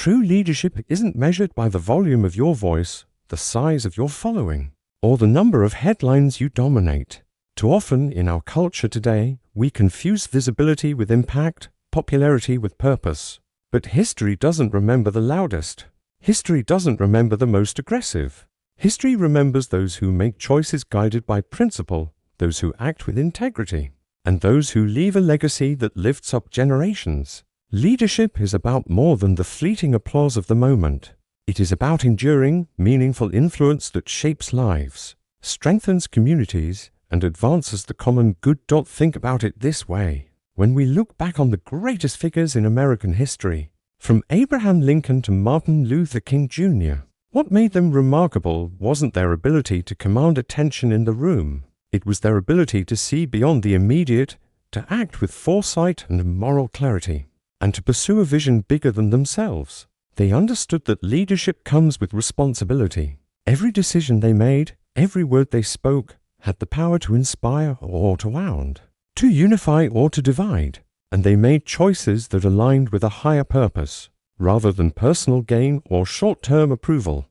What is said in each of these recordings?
True leadership isn't measured by the volume of your voice, the size of your following, or the number of headlines you dominate. Too often in our culture today, we confuse visibility with impact, popularity with purpose. But history doesn't remember the loudest. History doesn't remember the most aggressive. History remembers those who make choices guided by principle, those who act with integrity, and those who leave a legacy that lifts up generations. Leadership is about more than the fleeting applause of the moment. It is about enduring, meaningful influence that shapes lives, strengthens communities, and advances the common good. Think about it this way. When we look back on the greatest figures in American history, from Abraham Lincoln to Martin Luther King Jr., what made them remarkable wasn't their ability to command attention in the room. It was their ability to see beyond the immediate, to act with foresight and moral clarity, and to pursue a vision bigger than themselves. They understood that leadership comes with responsibility. Every decision they made, every word they spoke, had the power to inspire or to wound, to unify or to divide, and they made choices that aligned with a higher purpose, rather than personal gain or short-term approval.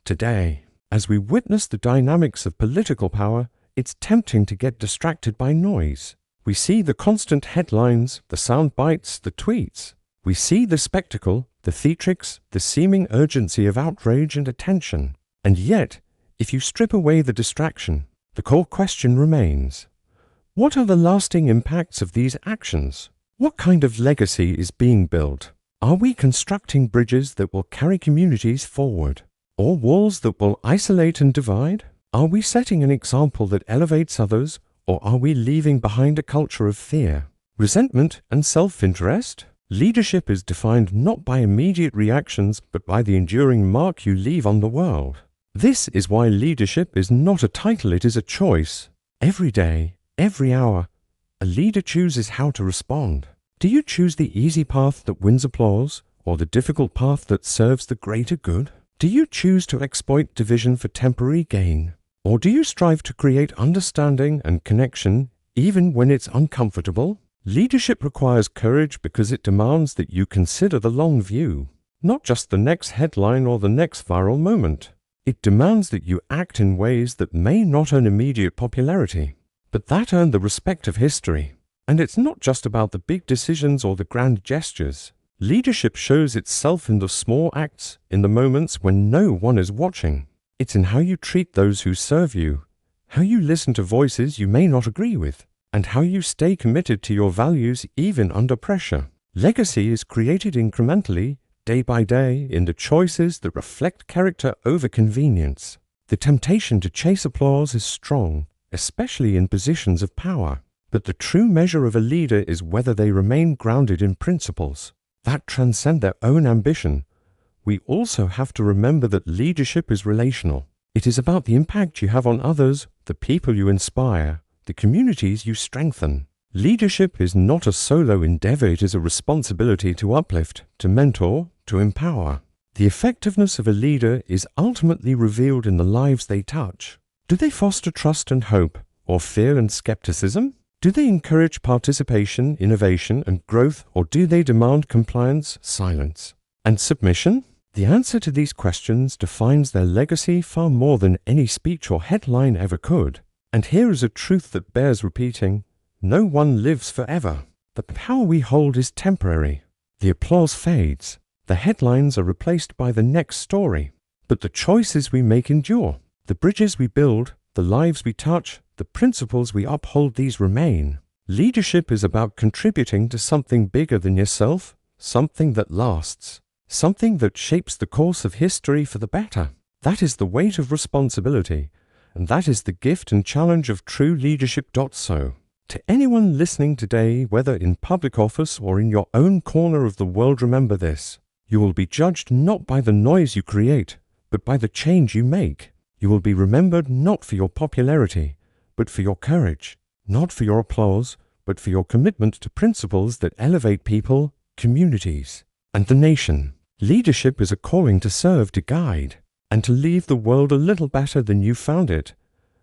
Today, as we witness the dynamics of political power, it's tempting to get distracted by noise. We see the constant headlines, the sound bites, the tweets. We see the spectacle, the theatrics, the seeming urgency of outrage and attention. And yet, if you strip away the distraction, the core question remains: what are the lasting impacts of these actions? What kind of legacy is being built? Are we constructing bridges that will carry communities forward, or walls that will isolate and divide? Are we setting an example that elevates others, or are we leaving behind a culture of fear, resentment, and self-interest? Leadership is defined not by immediate reactions, but by the enduring mark you leave on the world. This is why leadership is not a title, it is a choice. Every day, every hour, a leader chooses how to respond. Do you choose the easy path that wins applause, or the difficult path that serves the greater good? Do you choose to exploit division for temporary gain, or do you strive to create understanding and connection even when it's uncomfortable? Leadership requires courage because it demands that you consider the long view, not just the next headline or the next viral moment. It demands that you act in ways that may not earn immediate popularity, but that earn the respect of history. And it's not just about the big decisions or the grand gestures. Leadership shows itself in the small acts, in the moments when no one is watching. It's in how you treat those who serve you, how you listen to voices you may not agree with, and how you stay committed to your values even under pressure. Legacy is created incrementally, day by day, in the choices that reflect character over convenience. The temptation to chase applause is strong, especially in positions of power. But the true measure of a leader is whether they remain grounded in principles that transcend their own ambition. We also have to remember that leadership is relational. It is about the impact you have on others, the people you inspire, the communities you strengthen. Leadership is not a solo endeavor, it is a responsibility to uplift, to mentor, to empower. The effectiveness of a leader is ultimately revealed in the lives they touch. Do they foster trust and hope, or fear and skepticism? Do they encourage participation, innovation, and growth, or do they demand compliance, silence, and submission? The answer to these questions defines their legacy far more than any speech or headline ever could. And here is a truth that bears repeating: no one lives forever. The power we hold is temporary. The applause fades. The headlines are replaced by the next story. But the choices we make endure. The bridges we build, the lives we touch, the principles we uphold, these remain. Leadership is about contributing to something bigger than yourself, something that lasts, something that shapes the course of history for the better. That is the weight of responsibility, and that is the gift and challenge of true leadership. So, to anyone listening today, whether in public office or in your own corner of the world, remember this: you will be judged not by the noise you create, but by the change you make. You will be remembered not for your popularity, but for your courage, not for your applause, but for your commitment to principles that elevate people, communities, and the nation. Leadership is a calling to serve, to guide, and to leave the world a little better than you found it.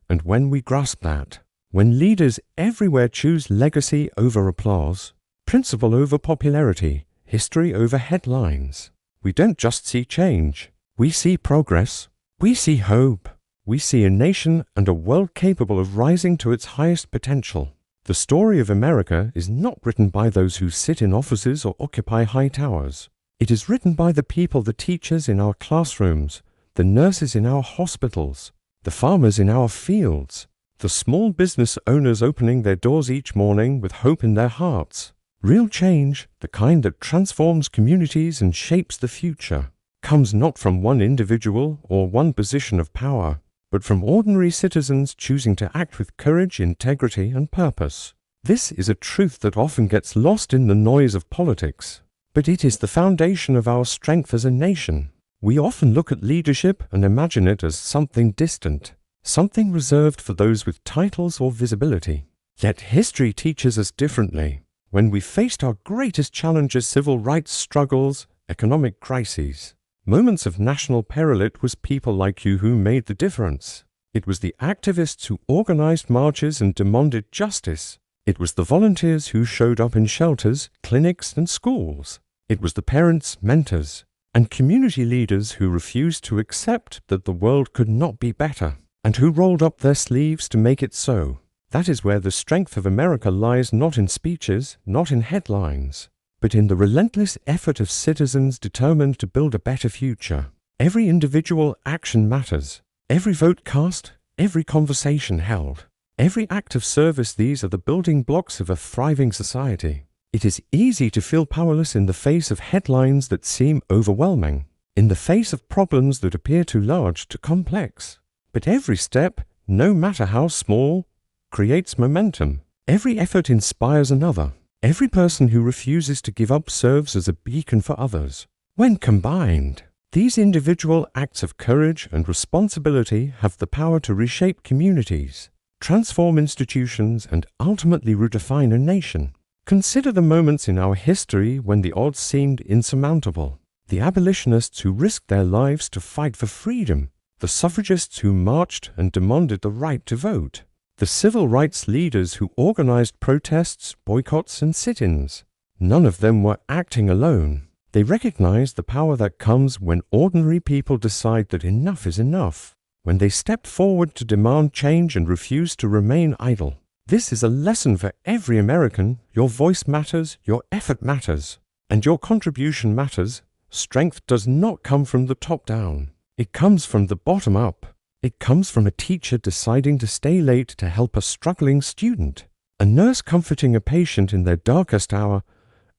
And when we grasp that, when leaders everywhere choose legacy over applause, principle over popularity, history over headlines, we don't just see change. We see progress. We see hope. We see a nation and a world capable of rising to its highest potential. The story of America is not written by those who sit in offices or occupy high towers. It is written by the people, the teachers in our classrooms, the nurses in our hospitals, the farmers in our fields, the small business owners opening their doors each morning with hope in their hearts. Real change, the kind that transforms communities and shapes the future, comes not from one individual or one position of power, but from ordinary citizens choosing to act with courage, integrity, and purpose. This is a truth that often gets lost in the noise of politics, but it is the foundation of our strength as a nation. We often look at leadership and imagine it as something distant, something reserved for those with titles or visibility. Yet history teaches us differently. When we faced our greatest challenges, civil rights struggles, economic crises, moments of national peril, it was people like you who made the difference. It was the activists who organized marches and demanded justice. It was the volunteers who showed up in shelters, clinics, and schools. It was the parents, mentors, and community leaders who refused to accept that the world could not be better, and who rolled up their sleeves to make it so. That is where the strength of America lies, not in speeches, not in headlines, but in the relentless effort of citizens determined to build a better future. Every individual action matters. Every vote cast, every conversation held, every act of service, these are the building blocks of a thriving society. It is easy to feel powerless in the face of headlines that seem overwhelming, in the face of problems that appear too large, too complex. But every step, no matter how small, creates momentum. Every effort inspires another. Every person who refuses to give up serves as a beacon for others. When combined, these individual acts of courage and responsibility have the power to reshape communities, transform institutions, and ultimately redefine a nation. Consider the moments in our history when the odds seemed insurmountable. The abolitionists who risked their lives to fight for freedom, the suffragists who marched and demanded the right to vote, the civil rights leaders who organized protests, boycotts, and sit-ins. None of them were acting alone. They recognized the power that comes when ordinary people decide that enough is enough, when they step forward to demand change and refuse to remain idle. This is a lesson for every American. Your voice matters, your effort matters, and your contribution matters. Strength does not come from the top down. It comes from the bottom up. It comes from a teacher deciding to stay late to help a struggling student, a nurse comforting a patient in their darkest hour,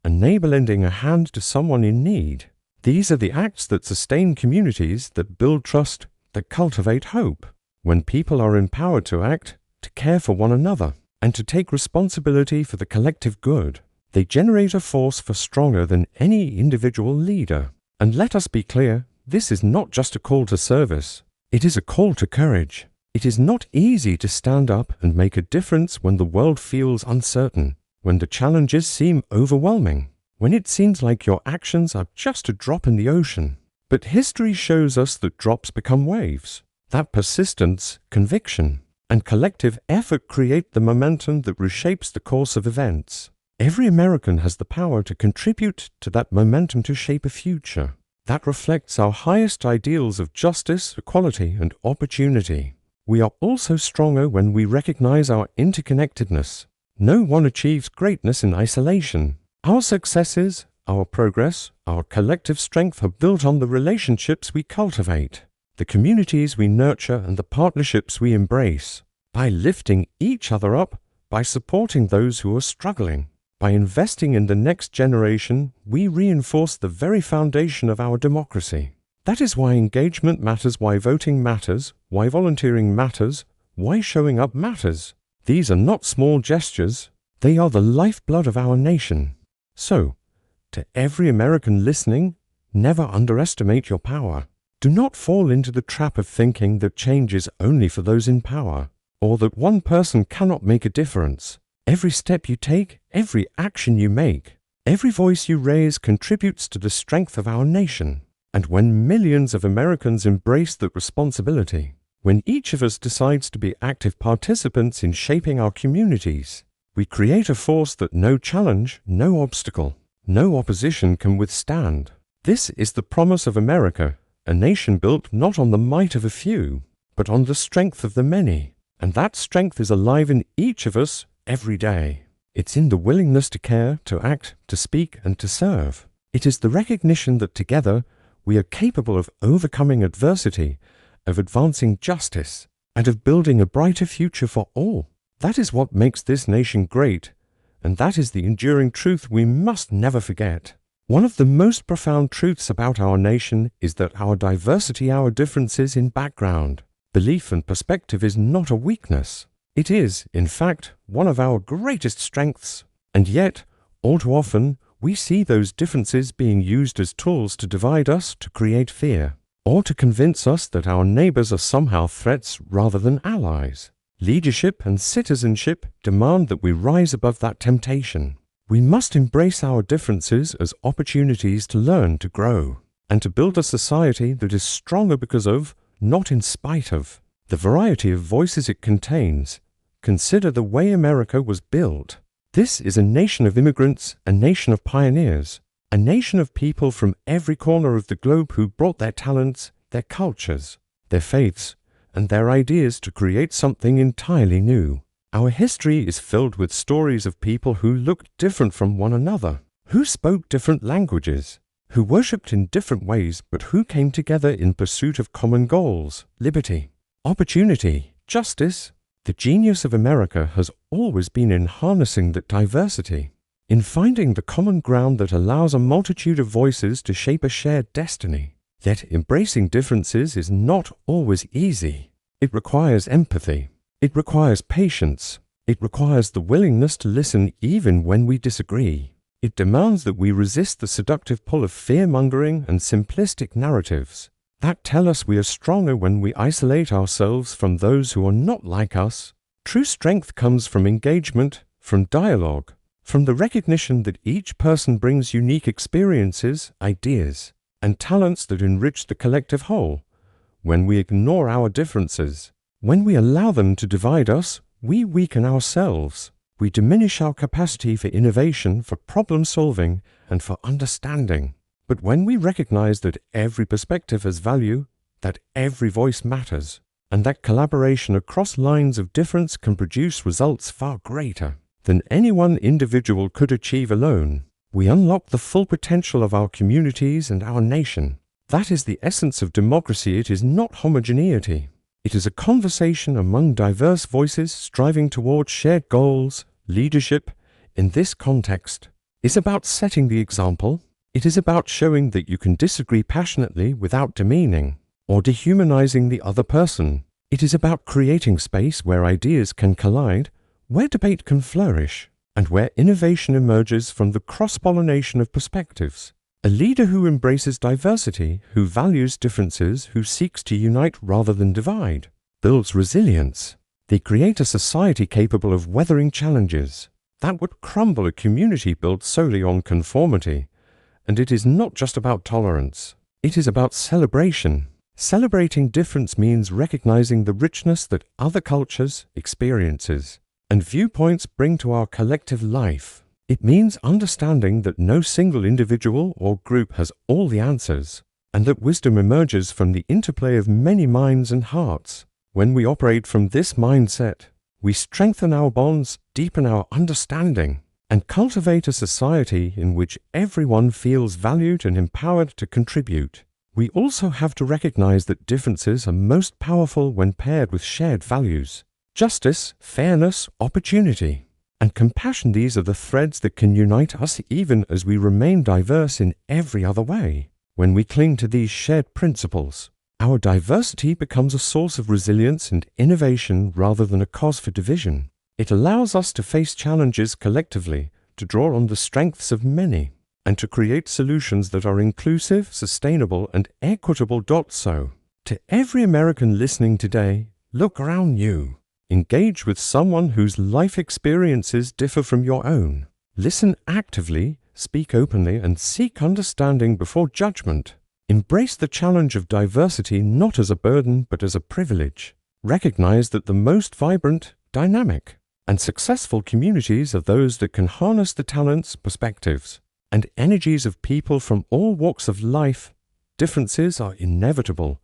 a neighbor lending a hand to someone in need. These are the acts that sustain communities, that build trust, that cultivate hope. When people are empowered to act, to care for one another, and to take responsibility for the collective good, they generate a force far stronger than any individual leader. And let us be clear, this is not just a call to service. It is a call to courage. It is not easy to stand up and make a difference when the world feels uncertain, when the challenges seem overwhelming, when it seems like your actions are just a drop in the ocean. But history shows us that drops become waves, that persistence, conviction, and collective effort create the momentum that reshapes the course of events. Every American has the power to contribute to that momentum to shape a future that reflects our highest ideals of justice, equality, and opportunity. We are also stronger when we recognize our interconnectedness. No one achieves greatness in isolation. Our successes, our progress, our collective strength are built on the relationships we cultivate, the communities we nurture, and the partnerships we embrace. By lifting each other up, by supporting those who are struggling, by investing in the next generation, we reinforce the very foundation of our democracy. That is why engagement matters, why voting matters, why volunteering matters, why showing up matters. These are not small gestures. They are the lifeblood of our nation. So, to every American listening, never underestimate your power. Do not fall into the trap of thinking that change is only for those in power, or that one person cannot make a difference. Every step you take, every action you make, every voice you raise contributes to the strength of our nation. And when millions of Americans embrace that responsibility, when each of us decides to be active participants in shaping our communities, we create a force that no challenge, no obstacle, no opposition can withstand. This is the promise of America, a nation built not on the might of a few, but on the strength of the many. And that strength is alive in each of us every day. It's in the willingness to care, to act, to speak, and to serve. It is the recognition that together we are capable of overcoming adversity, of advancing justice, and of building a brighter future for all. That is what makes this nation great, and that is the enduring truth we must never forget. One of the most profound truths about our nation is that our diversity, our differences in background, belief, and perspective is not a weakness. It is, in fact, one of our greatest strengths. And yet, all too often, we see those differences being used as tools to divide us, to create fear, or to convince us that our neighbors are somehow threats rather than allies. Leadership and citizenship demand that we rise above that temptation. We must embrace our differences as opportunities to learn, to grow, and to build a society that is stronger because of, not in spite of, the variety of voices it contains. Consider the way America was built. This is a nation of immigrants, a nation of pioneers, a nation of people from every corner of the globe who brought their talents, their cultures, their faiths, and their ideas to create something entirely new. Our history is filled with stories of people who looked different from one another, who spoke different languages, who worshipped in different ways, but who came together in pursuit of common goals, liberty, opportunity, justice. The genius of America has always been in harnessing that diversity, in finding the common ground that allows a multitude of voices to shape a shared destiny. Yet embracing differences is not always easy. It requires empathy. It requires patience. It requires the willingness to listen even when we disagree. It demands that we resist the seductive pull of fear-mongering and simplistic narratives that tell us we are stronger when we isolate ourselves from those who are not like us. True strength comes from engagement, from dialogue, from the recognition that each person brings unique experiences, ideas, and talents that enrich the collective whole. When we ignore our differences, when we allow them to divide us, we weaken ourselves. We diminish our capacity for innovation, for problem solving, and for understanding. But when we recognize that every perspective has value, that every voice matters, and that collaboration across lines of difference can produce results far greater than any one individual could achieve alone, we unlock the full potential of our communities and our nation. That is the essence of democracy. It is not homogeneity. It is a conversation among diverse voices striving towards shared goals. Leadership, in this context, is about setting the example. It is about showing that you can disagree passionately without demeaning or dehumanizing the other person. It is about creating space where ideas can collide, where debate can flourish, and where innovation emerges from the cross-pollination of perspectives. A leader who embraces diversity, who values differences, who seeks to unite rather than divide, builds resilience. They create a society capable of weathering challenges that would crumble a community built solely on conformity. And it is not just about tolerance. It is about celebration. Celebrating difference means recognizing the richness that other cultures, experiences, and viewpoints bring to our collective life. It means understanding that no single individual or group has all the answers, and that wisdom emerges from the interplay of many minds and hearts. When we operate from this mindset, we strengthen our bonds, deepen our understanding, and cultivate a society in which everyone feels valued and empowered to contribute. We also have to recognize that differences are most powerful when paired with shared values. Justice, fairness, opportunity, and compassion. These are the threads that can unite us even as we remain diverse in every other way. When we cling to these shared principles, our diversity becomes a source of resilience and innovation rather than a cause for division. It allows us to face challenges collectively, to draw on the strengths of many, and to create solutions that are inclusive, sustainable, and equitable. So, to every American listening today, look around you. Engage with someone whose life experiences differ from your own. Listen actively, speak openly, and seek understanding before judgment. Embrace the challenge of diversity not as a burden but as a privilege. Recognize that the most vibrant, dynamic, and successful communities are those that can harness the talents, perspectives, and energies of people from all walks of life. Differences are inevitable,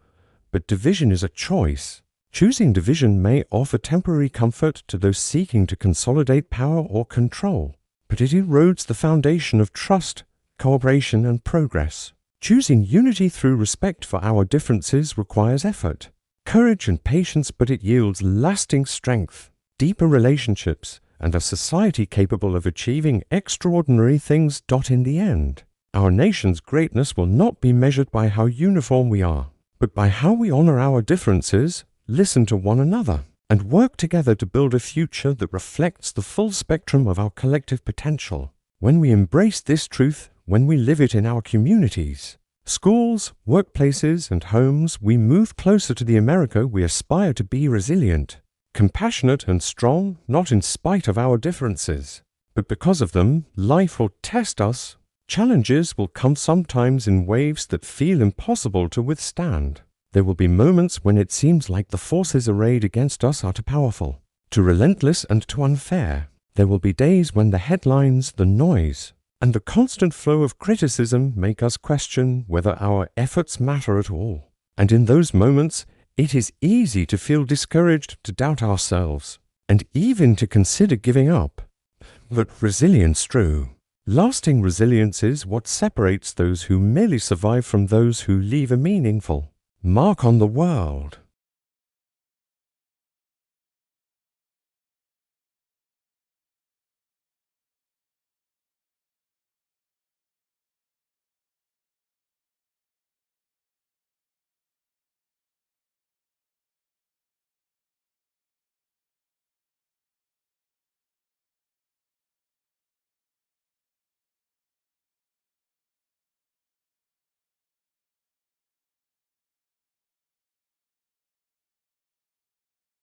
but division is a choice. Choosing division may offer temporary comfort to those seeking to consolidate power or control, but it erodes the foundation of trust, cooperation, and progress. Choosing unity through respect for our differences requires effort, courage, and patience, but it yields lasting strength, deeper relationships, and a society capable of achieving extraordinary things. In the end, our nation's greatness will not be measured by how uniform we are, but by how we honor our differences, listen to one another, and work together to build a future that reflects the full spectrum of our collective potential. When we embrace this truth, when we live it in our communities, schools, workplaces, and homes, we move closer to the America we aspire to be: resilient, compassionate, and strong, not in spite of our differences, but because of them. Life will test us. Challenges will come sometimes in waves that feel impossible to withstand. There will be moments when it seems like the forces arrayed against us are too powerful, too relentless, and too unfair. There will be days when the headlines, the noise, and the constant flow of criticism make us question whether our efforts matter at all. And in those moments, it is easy to feel discouraged, to doubt ourselves, and even to consider giving up. But resilience, true, lasting resilience, is what separates those who merely survive from those who leave a meaningful mark on the world.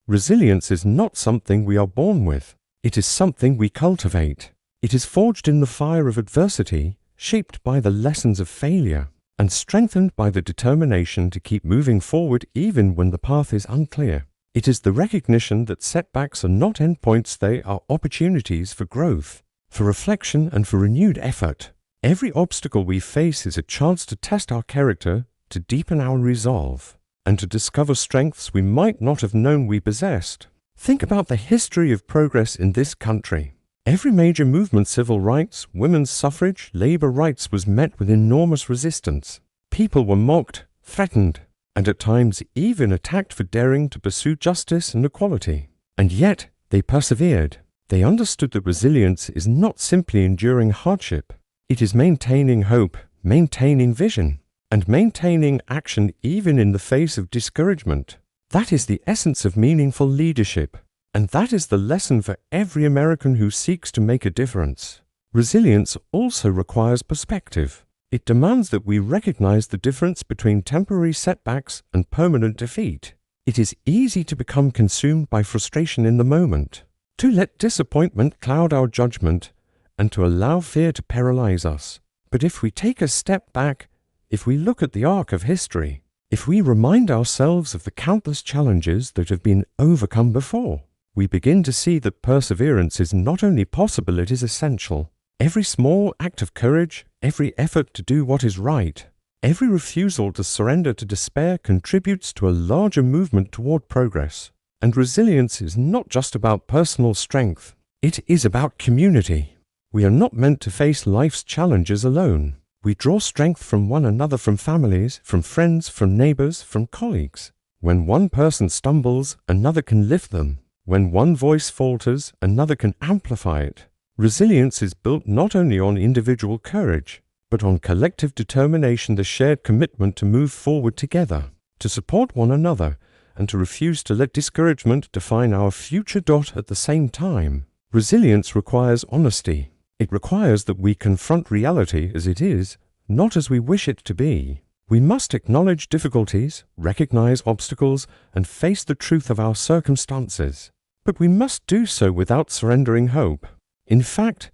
Resilience is not something we are born with. It is something we cultivate. It is forged in the fire of adversity, shaped by the lessons of failure, and strengthened by the determination to keep moving forward even when the path is unclear. It is the recognition that setbacks are not endpoints, they are opportunities for growth, for reflection, and for renewed effort. Every obstacle we face is a chance to test our character, to deepen our resolve, and to discover strengths we might not have known we possessed. Think about the history of progress in this country. Every major movement, civil rights, women's suffrage, labor rights, was met with enormous resistance. People were mocked, threatened, and at times even attacked for daring to pursue justice and equality. And yet, they persevered. They understood that resilience is not simply enduring hardship. It is maintaining hope, maintaining vision, and maintaining action even in the face of discouragement. That is the essence of meaningful leadership, and that is the lesson for every American who seeks to make a difference. Resilience also requires perspective. It demands that we recognize the difference between temporary setbacks and permanent defeat. It is easy to become consumed by frustration in the moment, to let disappointment cloud our judgment, and to allow fear to paralyze us. But if we take a step back, if we look at the arc of history, if we remind ourselves of the countless challenges that have been overcome before, we begin to see that perseverance is not only possible, it is essential. Every small act of courage, every effort to do what is right, every refusal to surrender to despair contributes to a larger movement toward progress. And resilience is not just about personal strength, it is about community. We are not meant to face life's challenges alone. We draw strength from one another, from families, from friends, from neighbors, from colleagues. When one person stumbles, another can lift them. When one voice falters, another can amplify it. Resilience is built not only on individual courage, but on collective determination, the shared commitment to move forward together, to support one another, and to refuse to let discouragement define our future. At the same time, resilience requires honesty. It requires that we confront reality as it is, not as we wish it to be. We must acknowledge difficulties, recognize obstacles, and face the truth of our circumstances. But we must do so without surrendering hope. In fact,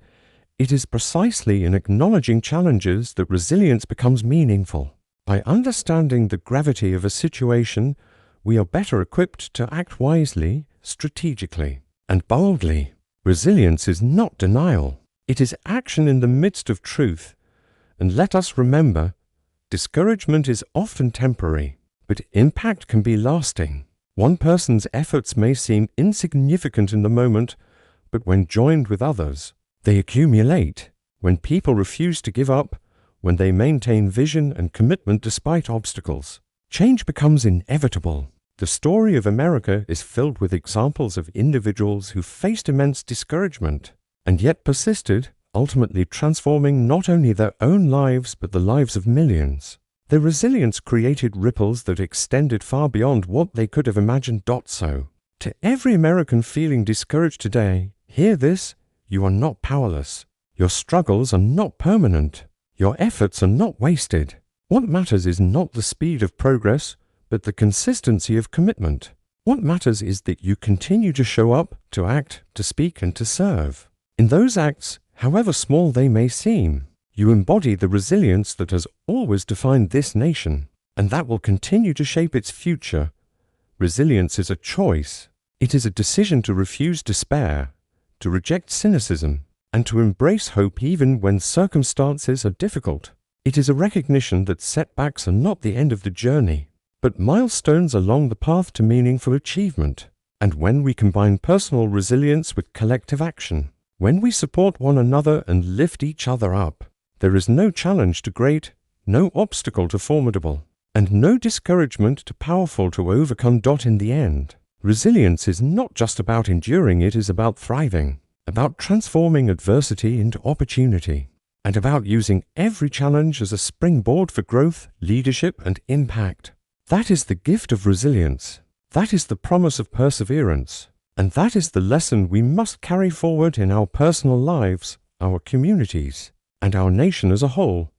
it is precisely in acknowledging challenges that resilience becomes meaningful. By understanding the gravity of a situation, we are better equipped to act wisely, strategically, and boldly. Resilience is not denial. It is action in the midst of truth, And let us remember, discouragement is often temporary, but impact can be lasting. One person's efforts may seem insignificant in the moment, but when joined with others, they accumulate. When people refuse to give up, when they maintain vision and commitment despite obstacles, change becomes inevitable. The story of America is filled with examples of individuals who faced immense discouragement and yet persisted, ultimately transforming not only their own lives but the lives of millions. Their resilience created ripples that extended far beyond what they could have imagined. To every American feeling discouraged today, hear this: you are not powerless. Your struggles are not permanent. Your efforts are not wasted. What matters is not the speed of progress, but the consistency of commitment. What matters is that you continue to show up, to act, to speak, and to serve. In those acts, however small they may seem, you embody the resilience that has always defined this nation, and that will continue to shape its future. Resilience is a choice. It is a decision to refuse despair, to reject cynicism, and to embrace hope even when circumstances are difficult. It is a recognition that setbacks are not the end of the journey, but milestones along the path to meaningful achievement. And when we combine personal resilience with collective action, when we support one another and lift each other up, there is no challenge too great, no obstacle too formidable, and no discouragement too powerful to overcome. In the end, resilience is not just about enduring, it is about thriving, about transforming adversity into opportunity, and about using every challenge as a springboard for growth, leadership, and impact. That is the gift of resilience. That is the promise of perseverance. And that is the lesson we must carry forward in our personal lives, our communities, and our nation as a whole.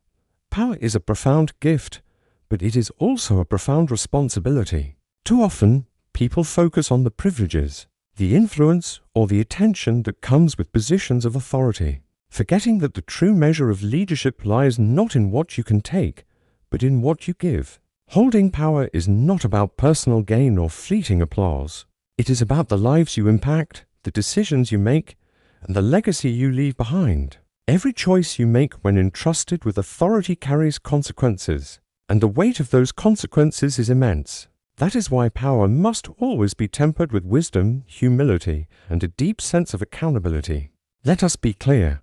Power is a profound gift, but it is also a profound responsibility. Too often, people focus on the privileges, the influence, or the attention that comes with positions of authority, forgetting that the true measure of leadership lies not in what you can take, but in what you give. Holding power is not about personal gain or fleeting applause. It is about the lives you impact, the decisions you make, and the legacy you leave behind. Every choice you make when entrusted with authority carries consequences, and the weight of those consequences is immense. That is why power must always be tempered with wisdom, humility, and a deep sense of accountability. Let us be clear.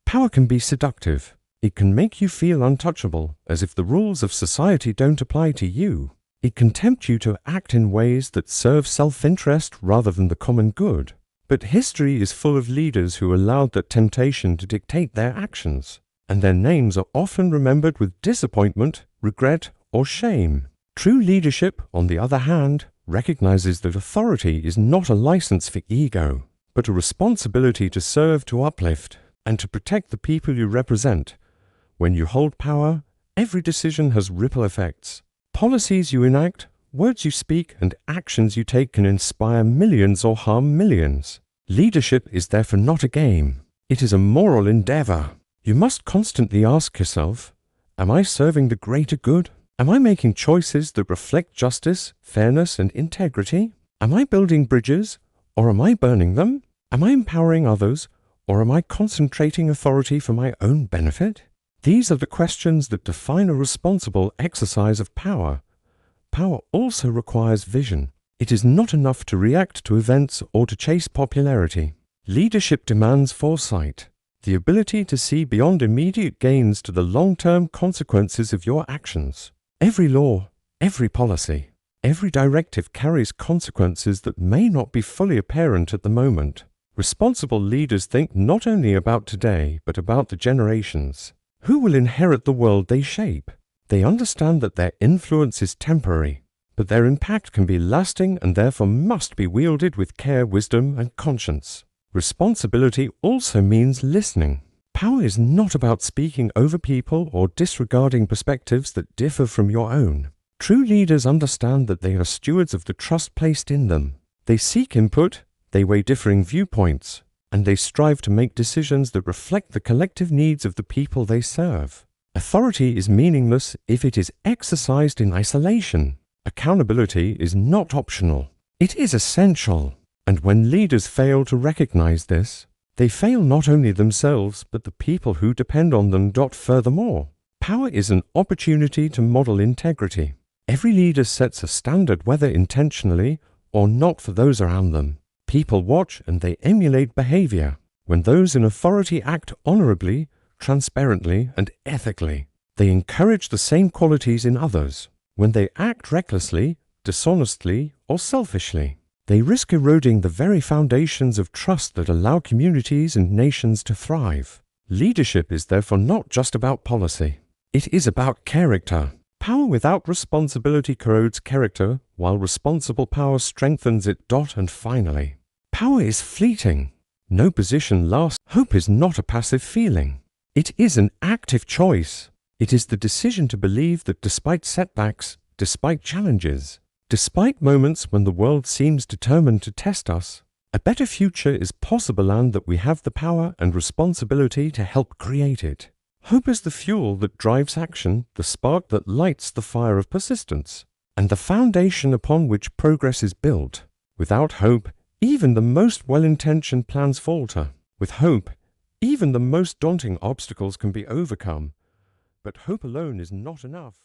Power can be seductive. It can make you feel untouchable, as if the rules of society don't apply to you. It can tempt you to act in ways that serve self-interest rather than the common good. But history is full of leaders who allowed that temptation to dictate their actions, and their names are often remembered with disappointment, regret, or shame. True leadership, on the other hand, recognizes that authority is not a license for ego, but a responsibility to serve, to uplift, and to protect the people you represent. When you hold power, every decision has ripple effects. Policies you enact, words you speak, and actions you take can inspire millions or harm millions. Leadership is therefore not a game. It is a moral endeavor. You must constantly ask yourself, am I serving the greater good? Am I making choices that reflect justice, fairness, and integrity? Am I building bridges, or am I burning them? Am I empowering others, or am I concentrating authority for my own benefit? These are the questions that define a responsible exercise of power. Power also requires vision. It is not enough to react to events or to chase popularity. Leadership demands foresight, the ability to see beyond immediate gains to the long-term consequences of your actions. Every law, every policy, every directive carries consequences that may not be fully apparent at the moment. Responsible leaders think not only about today, but about the generations. Who will inherit the world they shape? They understand that their influence is temporary, but their impact can be lasting and therefore must be wielded with care, wisdom, and conscience. Responsibility also means listening. Power is not about speaking over people or disregarding perspectives that differ from your own. True leaders understand that they are stewards of the trust placed in them. They seek input, they weigh differing viewpoints, and they strive to make decisions that reflect the collective needs of the people they serve. Authority is meaningless if it is exercised in isolation. Accountability is not optional. It is essential. And when leaders fail to recognize this, they fail not only themselves, but the people who depend on them. Furthermore, Power is an opportunity to model integrity. Every leader sets a standard, whether intentionally or not, for those around them. People watch and they emulate behavior. When those in authority act honorably, transparently, and ethically, they encourage the same qualities in others. When they act recklessly, dishonestly, or selfishly, they risk eroding the very foundations of trust that allow communities and nations to thrive. Leadership is therefore not just about policy. It is about character. Power without responsibility corrodes character, while responsible power strengthens it. And finally, power is fleeting. No position lasts. Hope is not a passive feeling. It is an active choice. It is the decision to believe that despite setbacks, despite challenges, despite moments when the world seems determined to test us, a better future is possible and that we have the power and responsibility to help create it. Hope is the fuel that drives action, the spark that lights the fire of persistence, and the foundation upon which progress is built. Without hope, even the most well-intentioned plans falter. With hope, even the most daunting obstacles can be overcome. But hope alone is not enough.